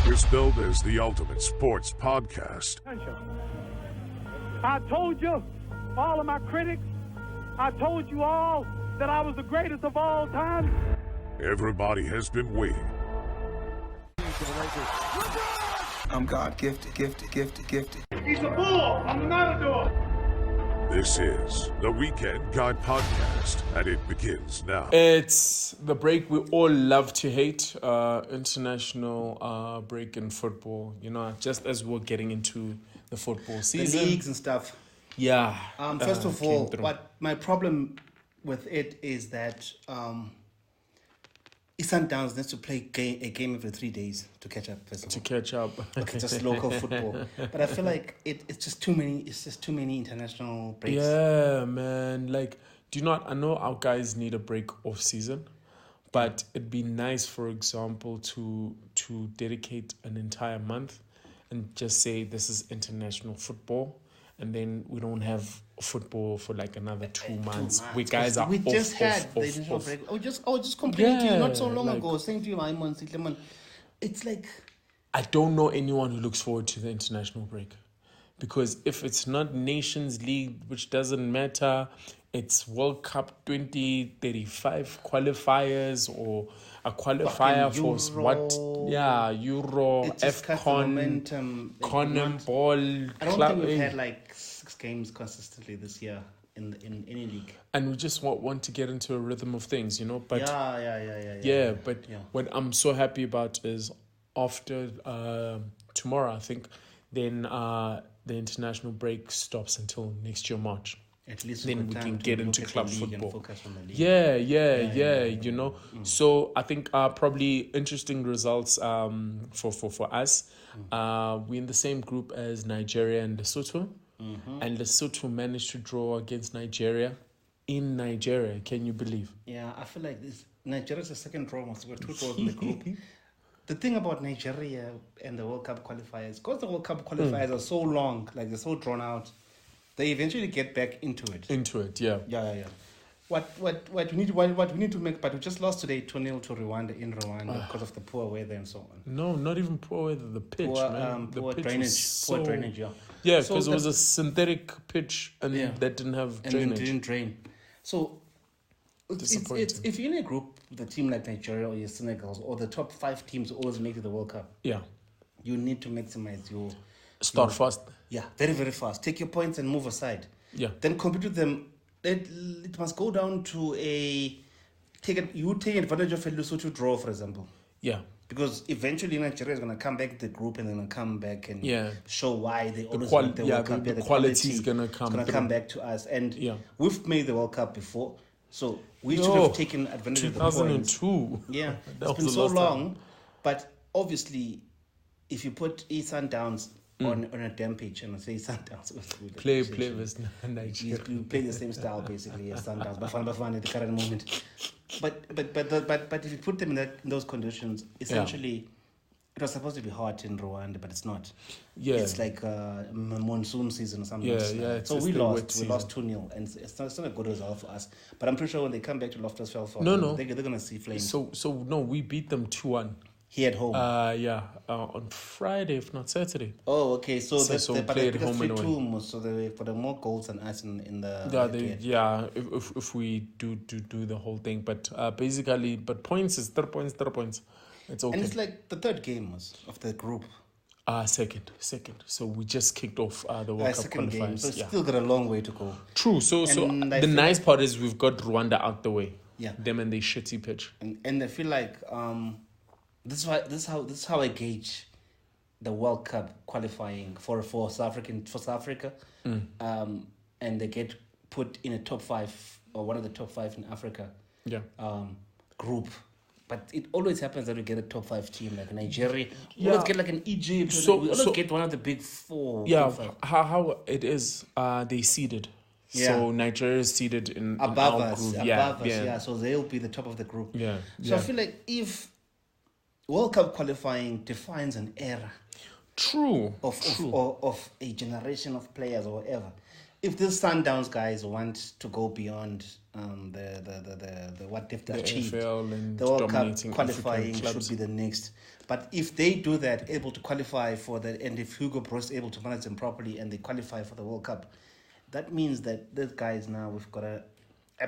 was billed as the ultimate sports podcast. I told you, all of my critics, I told you all that I was the greatest of all time. Everybody has been waiting. I'm God gifted. He's a bull. I'm a matador. This is the Weekend Guy Podcast, and it begins now. It's the break we all love to hate, international break in football. You know, just as we're getting into the football season. The leagues and stuff. Yeah. First of all, what my problem with it is that Sundowns needs to play a game every 3 days to catch up. Okay, just local football. But I feel like it's just too many. It's just too many international breaks. Yeah, man. Like, I know our guys need a break off season, but it'd be nice, for example, to dedicate an entire month and just say this is international football, and then we don't have football for like another 2 months. We guys are we off, just had off, the off, international off. break. I was just complaining to you not so long like- ago, saying to you, Sihle, it's like I don't know anyone who looks forward to the international break, because if it's not Nations League, which doesn't matter, it's World Cup 2035 qualifiers or a qualifier Fucking for Euro. what? Yeah, Euro, it just cuts the AFCON, momentum. Conan Ball, I don't think we've had like 6 games consistently this year in any league. and we just want to get into a rhythm of things, you know. But Yeah. But Yeah. what I'm so happy about is after tomorrow, I think, then the international break stops until next year March. At least Then we've we got can time to get look into at the club league and football. focus on the league. Yeah, you know. So I think probably interesting results for us. We're in the same group as Nigeria and Lesotho. And Lesotho managed to draw against Nigeria in Nigeria. Can you believe? Yeah, I feel like this Nigeria's the second draw. We've got 2 draws in the group. The thing about Nigeria and the World Cup qualifiers, because the World Cup qualifiers are so long, like they're so drawn out, they eventually get back into it. Yeah. Yeah. What we need to make, but we just lost today 2-0 to Rwanda in Rwanda because of the poor weather and so on. No, not even poor weather. The pitch, man. The Poor pitch drainage. was Poor drainage, yeah. Yeah, So because it was that- a synthetic pitch and that didn't have and then drainage. didn't drain. So it's if you're in a group with a team like Nigeria or your Senegals or the top 5 teams who always make it to the World Cup, Yeah. you need to maximize your Start fast. Yeah, very, very fast. Take your points and move aside. Yeah. Then compete with them. It must go down to take advantage of a Lesotho draw, for example. Yeah. Because eventually Nigeria is going to come back to the group and they're going to come back and Yeah. show why they always qual- win the yeah, World Cup. the quality is gonna come It's going to through. come back to us. And Yeah. we've made the World Cup before. So we should Yo, have taken advantage of the points. 2002. Yeah, That it's been was the so last time. long. But obviously, if you put Sundowns on a damn pitch and say Sundowns, Play with Nigeria. you play the same style basically as Sundowns, Bafana Bafana at the current moment. But if you put them in those conditions, essentially, it was supposed to be hot in Rwanda, but it's not. Yeah. It's like a monsoon season or something. Yeah, like yeah, that. it's So just we the wet lost. We season. lost 2-0, and it's not a good result for us. But I'm pretty sure when they come back to Loftus Velford, No. they're gonna see flames. So no, we beat them 2-1. Here at home. On Friday, if not Saturday. Oh, okay. So So they play played at home and away. 3-2, so they for the more goals than us in the. Yeah, if we do the whole thing, but basically, points is 3 points. It's okay. And it's like the third game of the group. Second. So we just kicked off the World Cup Second game, qualifiers. so it's Yeah. still got a long way to go. True. So And I the feel nice part is we've got Rwanda out the way. Yeah. Them and their shitty pitch. And I feel like this is how I gauge the World Cup qualifying for South Africa, and they get put in a top 5 or one of the top 5 in Africa. Yeah. Group. But it always happens that we get a top 5 team like Nigeria. We Yeah. always get like an Egypt. We always get one of the big 4. Yeah, big 5. how it is, they seeded. So Yeah. Nigeria is seeded in Above our us. group. Above us, yeah. So they'll be the top of the group. Yeah. So I feel like if World Cup qualifying defines an era True. of a generation of players or whatever, if these Sundowns guys want to go beyond what they've The achieved. AFL and The World Cup dominating qualifying African clubs. should be the next. But if they do that, able to qualify for that, and if Hugo Broos is able to manage them properly and they qualify for the World Cup, that means that these guys now, we've got a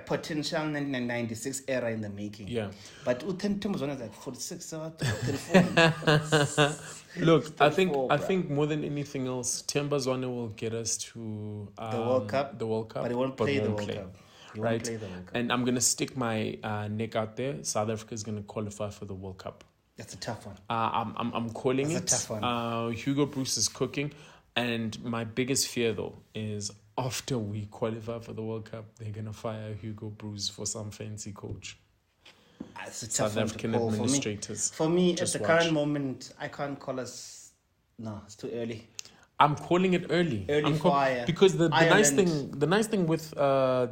potential 1996 era in the making. Yeah. But Tembazwana is like 46 or 34. Look, I 34, think more than anything else, Tembazwana will get us to The World Cup. The World Cup, But he won't play the World Cup. He won't Right, play the World Cup. and I'm gonna stick my neck out there. South Africa is gonna qualify for the World Cup. That's a tough one. I'm calling That's a it. tough one. Hugo Broos is cooking, and my biggest fear though is after we qualify for the World Cup, they're gonna fire Hugo Broos for some fancy coach. It's a tough South one to African call. administrators. For me, at Just the watch. current moment, I can't call us. No, it's too early. I'm calling it early. Early fire. Because the nice Ireland. thing with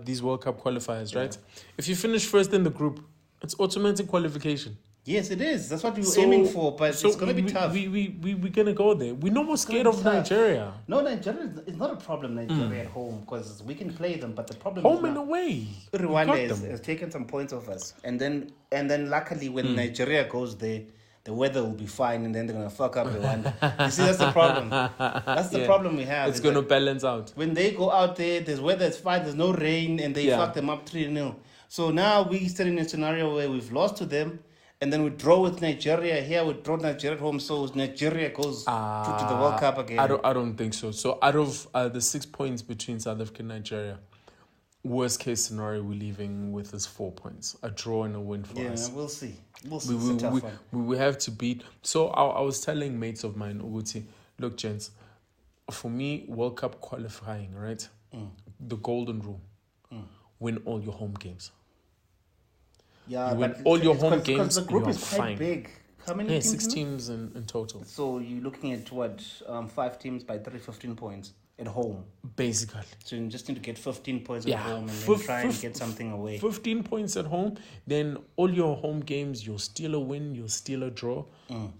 these World Cup qualifiers, right? If you finish first in the group, it's automatic qualification. Yes, it is. That's what we were aiming for, but it's going to be tough. We're going to go there. We're not more scared gonna of be tough. Nigeria. No, Nigeria is not a problem. Nigeria at home, because we can play them, but the problem Home is and now, away. We Rwanda got has, them. has taken some points off us, and then luckily when Nigeria goes there, the weather will be fine, and then they're gonna fuck up Rwanda. You see, that's the problem. That's the Yeah. problem we have. It's is going to that balance out. when they go out there, there's weather, it's fine, there's no rain, and they Yeah. fuck them up 3-0. So now we still in a scenario where we've lost to them, and then we draw with Nigeria here, we draw Nigeria at home, so Nigeria goes to the World Cup again. I don't think so. So out of the 6 points between South Africa and Nigeria, worst case scenario, we're leaving with is 4 points. A draw and a win for Yeah, us. we'll see. We'll see. We, It's a tough we, one. we have to beat. So I was telling mates of mine, Uguti, look, gents, for me, World Cup qualifying, right? The golden rule: win all your home games. Yeah, You win but all your it's home 'cause games, the group you are is quite fine. big. How many Yeah, teams? 6 in it? teams in total, So you're looking at what? 5 teams by 15 points at home. basically. So you just need to get 15 points Yeah, at home and then fif- try and fif- get something away. 15 points at home, then all your home games, you'll steal a win, you'll steal a draw,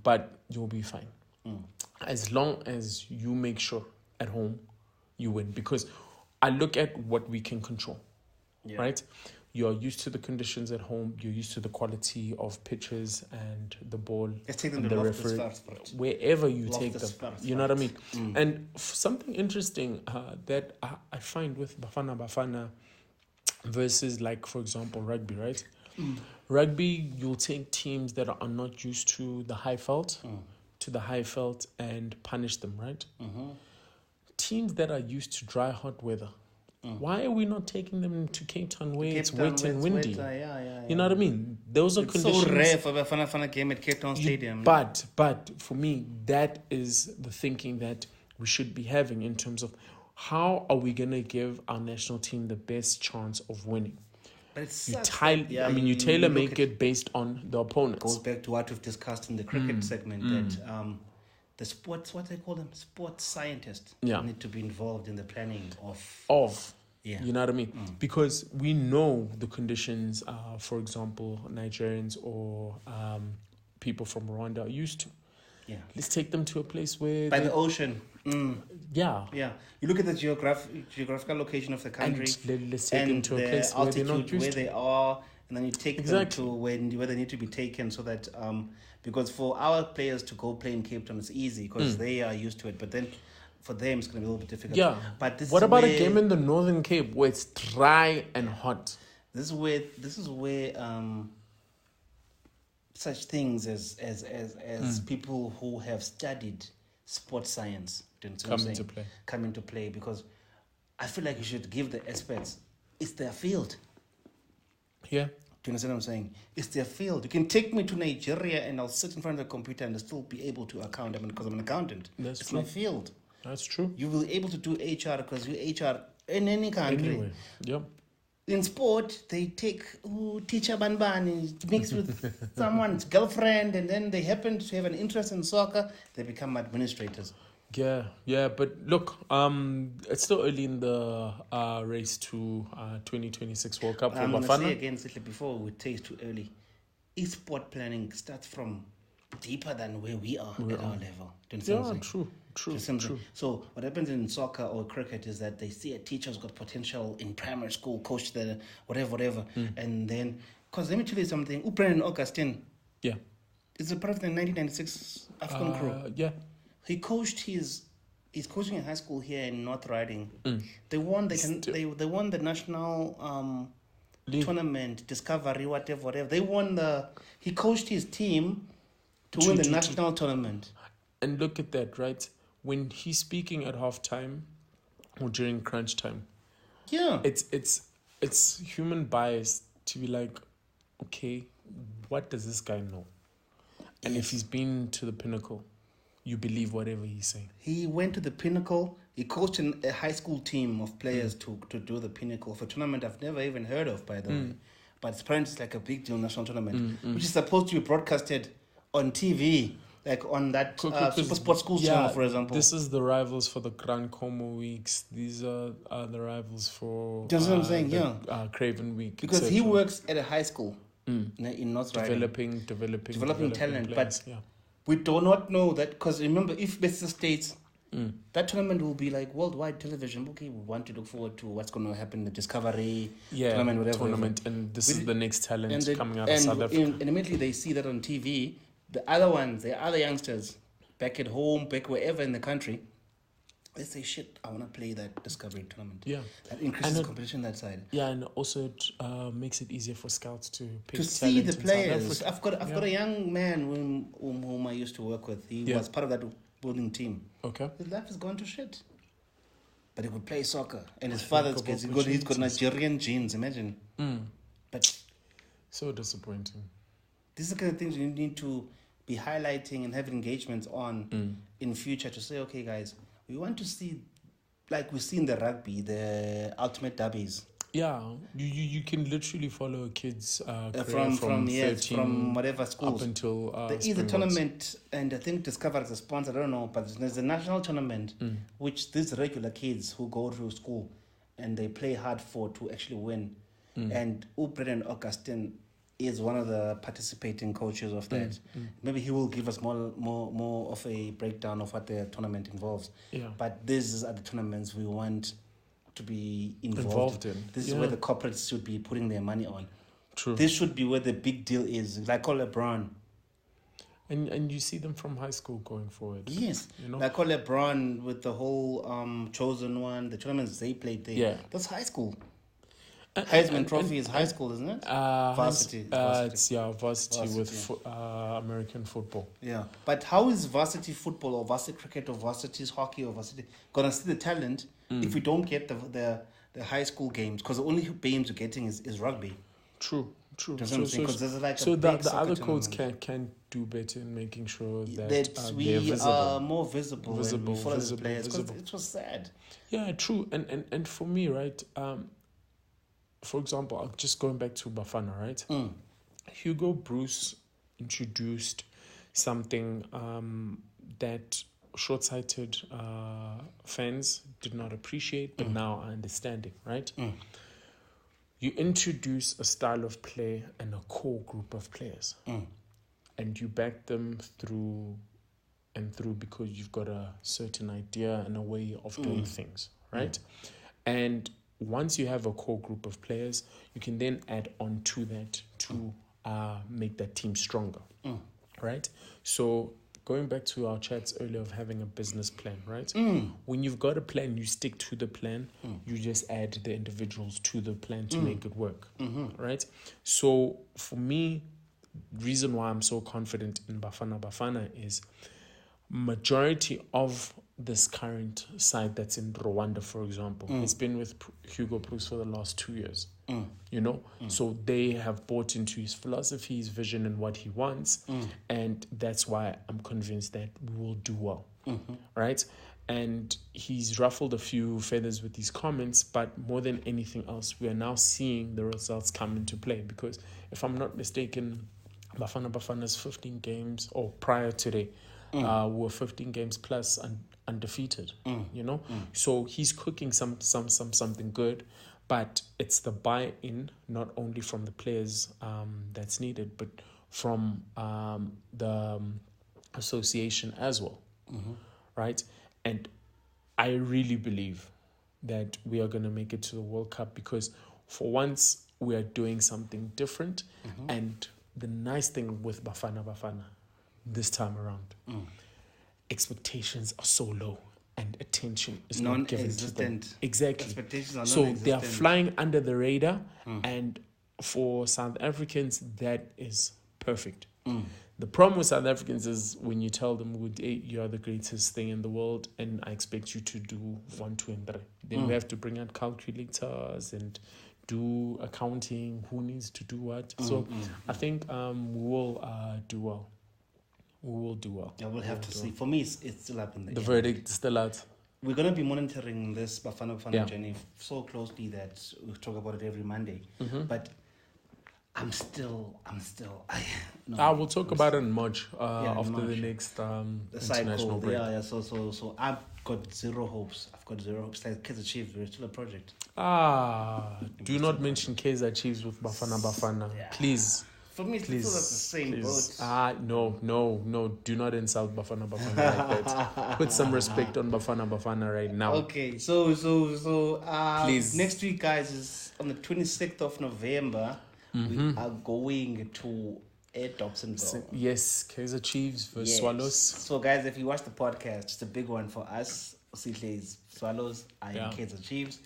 but you'll be fine. As long as you make sure at home you win. Because I look at what we can control, right? You're used to the conditions at home, you're used to the quality of pitches and the ball, Let's take them and to the Loftus-Fartford. wherever you Loftus take them. Fartford. You know what I mean? And something interesting that I find with Bafana Bafana versus, like, for example, rugby, right? Rugby, you'll take teams that are not used to the high felt, and punish them, right? Teams that are used to dry, hot weather, why are we not taking them to Cape Town where it's Cape Town, wet where and it's windy? wetter, You know what I mean? Those are It's conditions. so rare for Bafana Bafana game at Cape Town Stadium. But for me, that is the thinking that we should be having in terms of how are we going to give our national team the best chance of winning. But it's You such tailor, that- yeah, I mean, you look tailor at- make it based on the opponents. goes back to what we've discussed in the cricket segment that the sports, what they call them, sports scientists Yeah. need to be involved in the planning of. Yeah. You know what I mean? Because we know the conditions, for example, Nigerians or people from Rwanda are used to. Yeah. Let's take them to a place where By they- the ocean. yeah. Yeah. You look at the geographical location of the country. Let's take them to a the place where they're not altitude used where to. they are, and then you take Exactly. them to where they need to be taken, so that because for our players to go play in Cape Town it's easy because they are used to it, but then for them it's going to be a little bit difficult. Yeah. But this What is about where, a game in the Northern Cape where it's dry and hot? This is where such things as people who have studied sports science come into play, because I feel like you should give the experts, it's their field. Yeah. Do you understand what I'm saying? It's their field. You can take me to Nigeria and I'll sit in front of the computer and I'll still be able to account. I mean, because I'm an accountant. That's it's true. my field. That's true. You will be able to do HR because you HR in any country. Anyway, yeah. In sport, they take teacher Banban mixed with someone's girlfriend, and then they happen to have an interest in soccer. They become administrators. Yeah, but look, it's still early in the race to 2026 World Cup for I'm going to say Bafana. again, Sihle, before we taste too early, e-sport planning starts from deeper than where we are at our level. Do you understand what Yeah, I'm saying? True, Just something. true. So what happens in soccer or cricket is that they see a teacher's got potential in primary school, coach the whatever, and then because let me tell you something. Brendan Augustine Yeah. is a part of the 1996 African crew. Yeah. He coached he's coaching in high school here in North Riding. They won they won the national League. tournament, Discovery, whatever. He coached his team to win the national tournament. And look at that, right? When he's speaking at halftime or during crunch time, Yeah. it's human bias to be like, okay, what does this guy know? And if he's been to the pinnacle, you believe whatever he's saying. He went to the pinnacle. He coached a high school team of players to do the pinnacle for a tournament I've never even heard of, by the way. But apparently it's like a big deal national tournament, which is supposed to be broadcasted on TV, like on that Super Sports School channel, for example. This is the rivals for the Gran Como weeks. These are the rivals for Do you know what I'm saying? the, Craven week. Because he etc. works at a high school in North Riding. developing talent, players, but we do not know that, because remember, if it's the States, that tournament will be like worldwide television. Okay, we want to look forward to what's going to happen in the Discovery tournament, whatever. And this is the next talent coming out of and South Africa. And immediately they see that on TV, the other youngsters back at home, back wherever in the country, they say, shit, I want to play that Discovery tournament. Yeah. That increases competition that side. Yeah, and also it makes it easier for scouts to pick To see the talent in South players. Africa. I've got a young man whom I used to work with. He was part of that building team. Okay. His life has gone to shit. But he could play soccer. And his father's he's got Nigerian genes, imagine. But So disappointing. these are the kind of things you need to be highlighting and have engagements on in future to say, okay, guys, we want to see, like we see in the rugby, the ultimate derbies. Yeah, you can literally follow a kid's career From 13 from whatever schools. up until There is a Springboks. tournament, and I think Discover is a sponsor, I don't know, but there's a national tournament which these regular kids who go to school and they play hard for to actually win. And Brendan Augustine is one of the participating coaches of that. Maybe he will give us more of a breakdown of what the tournament involves. Yeah. But these are the tournaments we want to be Involved in. This is Yeah. where the corporates should be putting their money on. True. This should be where the big deal is. Like all LeBron. And you see them from high school going forward. Yes. You know? Like all LeBron with the whole Chosen One, the tournaments they played there. Yeah. That's high school. Heisman Trophy is high school, isn't it? Varsity. It's varsity with American football. Yeah. But how is varsity football or varsity cricket or varsity hockey or varsity gonna see the talent if we don't get the high school games? Because the only games we're getting is rugby. True. That's what I'm saying, 'cause there's like a so big the other soccer codes tournament. can do better in making sure that That we they're visible. are more visible and we follow the players. 'Cause visible. it was sad. Yeah, true. And for me, right, for example, just going back to Bafana, right? Hugo Bruce introduced something that short-sighted fans did not appreciate, but now are understanding, right? You introduce a style of play and a core group of players, and you back them through because you've got a certain idea and a way of doing things, right? And once you have a core group of players, you can then add on to that to make that team stronger, right? So going back to our chats earlier of having a business plan, right? When you've got a plan, you stick to the plan. You just add the individuals to the plan to make it work, right? So for me, reason why I'm so confident in Bafana Bafana is majority of this current side that's in Rwanda, for example, has been with Hugo Bruce for the last 2 years. You know, so they have bought into his philosophy, his vision, and what he wants, and that's why I'm convinced that we will do well, right? And he's ruffled a few feathers with these comments, but more than anything else, we are now seeing the results come into play. Because if I'm not mistaken, Bafana Bafana's 15 games, or prior today, were 15 games plus undefeated, you know? So he's cooking something good, but it's the buy-in, not only from the players that's needed, but from the association as well, right? And I really believe that we are going to make it to the World Cup because for once we are doing something different. And the nice thing with Bafana Bafana this time around, expectations are so low and attention is not given to them. Non-existent. Exactly. Expectations are so they are non-existent. flying under the radar, and for South Africans, that is perfect. The problem with South Africans is when you tell them you are the greatest thing in the world and I expect you to do 1, 2, and 3. Then we have to bring out calculators and do accounting, who needs to do what. So I think we will do well. We will do well. Yeah, we'll have to see. For me, it's still up in the The air. verdict is still out. We're going to be monitoring this Bafana Bafana Yeah. journey so closely that we talk about it every Monday. But I'm still, I will talk about it in March after March. the next the international cycle. break. Yeah. So I've got zero hopes. Like Kids Achieved, we're still a project. Do not mention Kaizer Chiefs with Bafana Bafana. Yeah. Please. For me, it's still at the same boat. No. Do not insult Bafana Bafana like that. Put some respect on Bafana Bafana right now. Okay, so Please. next week, guys, is on the 26th of November. We are going to Dobsonville. Yes, Kaizer Chiefs versus Yes. Swallows. So, guys, if you watch the podcast, it's a big one for us. Sihle's Swallows, I am Kaizer Chiefs.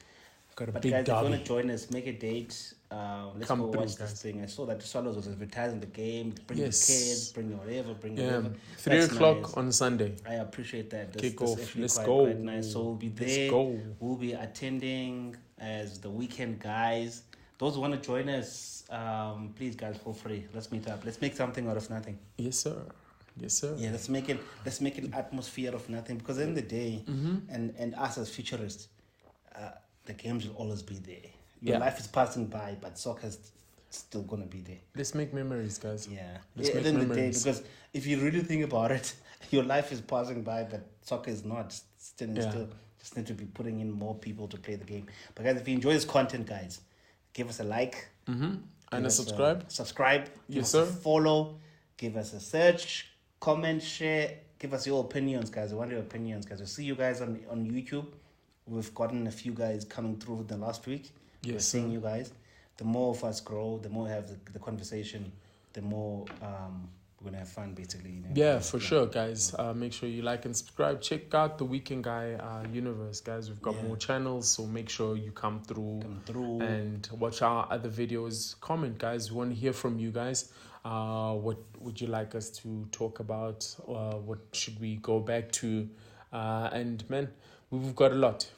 Got a But big guys, if you want derby. to join us, make a date. Let's Come go through, watch guys. this thing. I saw that the Swallows was advertising the game. Bring Yes. the kids, bring whatever, bring Yeah, whatever. 3 That's o'clock nice. on Sunday. I appreciate that. Kick This off. actually Let's quite, go. quite nice. So we'll be Let's there. go. We'll be attending as the weekend guys. Those who want to join us, please guys, feel free. Let's meet up. Let's make something out of nothing. Yes, sir. Yeah, let's make an atmosphere of nothing. Because in the day, and us as futurists, the games will always be there. Your life is passing by, but soccer's still gonna be there. Let's make memories, guys. Yeah. Let's At make the end of the day, memories. because if you really think about it, your life is passing by, but soccer is not. Still. Just need to be putting in more people to play the game. But guys, if you enjoy this content, guys, give us a like. And a Give us subscribe. Subscribe. Give Yes, us sir. a follow. Give us a search. Comment, share. Give us your opinions, guys. We want your opinions, guys. We'll see you guys on YouTube. We've gotten a few guys coming through the last week. We're Yes, seeing sir. you guys. The more of us grow, the more we have the conversation, the more we're going to have fun, basically. You know? Yeah, for sure, guys. Make sure you like and subscribe. Check out the Weekend Guy universe, guys. We've got more channels, so make sure you come through and watch our other videos. Comment, guys. We want to hear from you guys. What would you like us to talk about? What should we go back to? And man, we've got a lot.